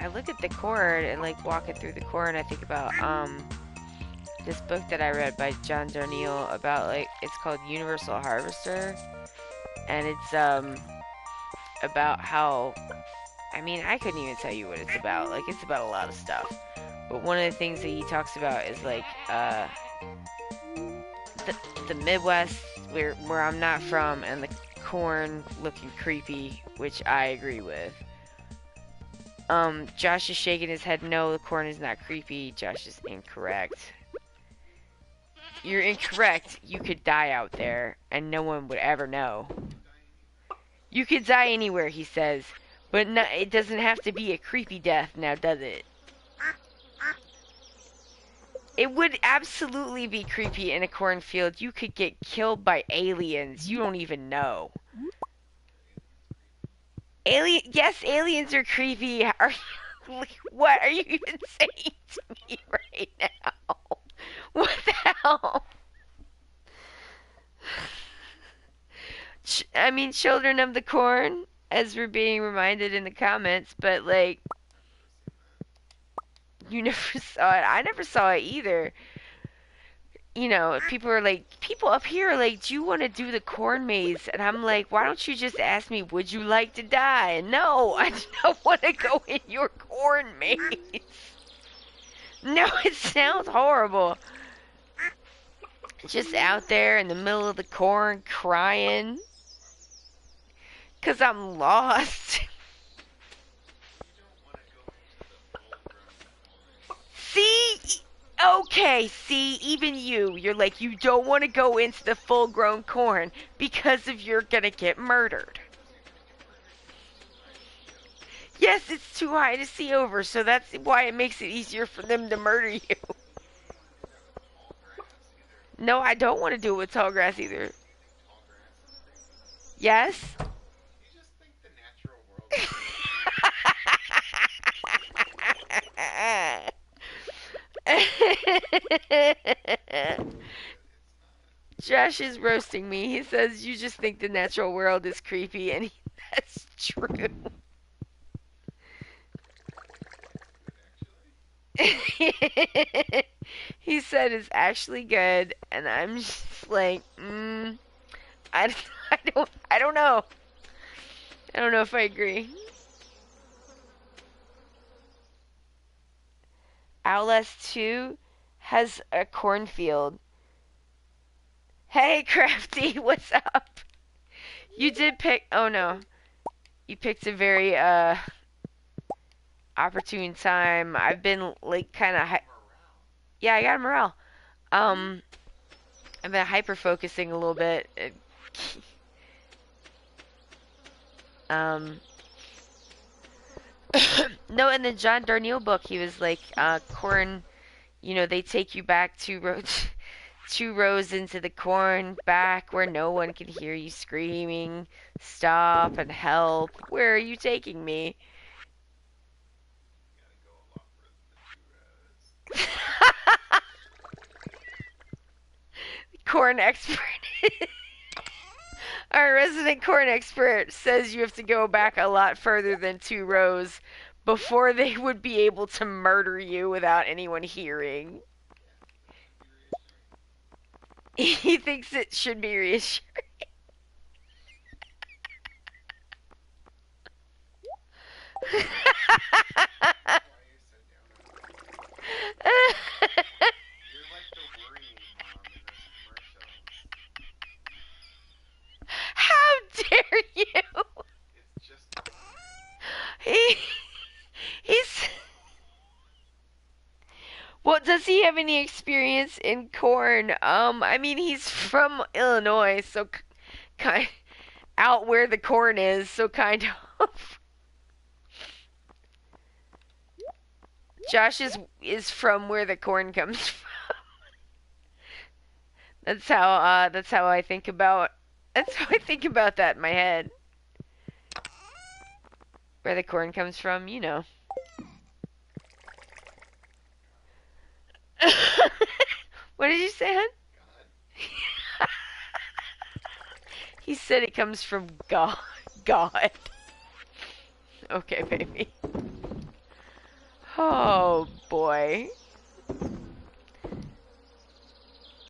I look at the corn and like walking through the corn, I think about this book that I read by John Darnielle about like it's called Universal Harvester, and it's about how I mean I couldn't even tell you what it's about. Like it's about a lot of stuff, but one of the things that he talks about is like the the Midwest where I'm not from and the corn looking creepy, which I agree with. Josh is shaking his head. No, the corn is not creepy. Josh is incorrect. You're incorrect. You could die out there, and no one would ever know. You could die anywhere, he says, but no, it doesn't have to be a creepy death, now does it? It would absolutely be creepy in a cornfield. You could get killed by aliens. You don't even know. Yes, aliens are creepy. What are you even saying to me right now? What the hell? I mean, children of the corn, as we're being reminded in the comments, but like, you never saw it. I never saw it either. You know, people up here are like, do you want to do the corn maze? And I'm like, why don't you just ask me, would you like to die? And no, I don't want to go in your corn maze. No, it sounds horrible. Just out there in the middle of the corn crying. 'Cause I'm lost. See? Okay, see, even you're like, you don't want to go into the full-grown corn because of you're gonna get murdered. Yes, it's too high to see over, so that's why it makes it easier for them to murder you. No, I don't want to do it with tall grass either. Yes? Josh is roasting me. He says you just think the natural world is creepy, and that's true. He said it's actually good, and I'm just like, I, I don't know. I don't know if I agree. Outlast 2 has a cornfield. Hey, Crafty, what's up? You did pick. Oh no, you picked a very opportune time. I've been like kind of. Yeah, I got a morale. Um, I've been hyper focusing a little bit. Um, no, in the John Darnielle book, he was like, corn. You know, they take you back 2 rows, 2 rows into the corn, back where no one can hear you screaming, "Stop and help! Where are you taking me?" Corn expert. Our resident corn expert says you have to go back a lot further than 2 rows before they would be able to murder you without anyone hearing. He thinks it should be reassuring. How dare you? He, he's. Well, does he have any experience in corn? I mean, he's from Illinois, so kind out where the corn is, so kind of. Josh is from where the corn comes from. That's how I think about that's how I think about that in my head. Where the corn comes from, you know. What did you say, hon? He said it comes from God. God. Okay, baby. Oh boy.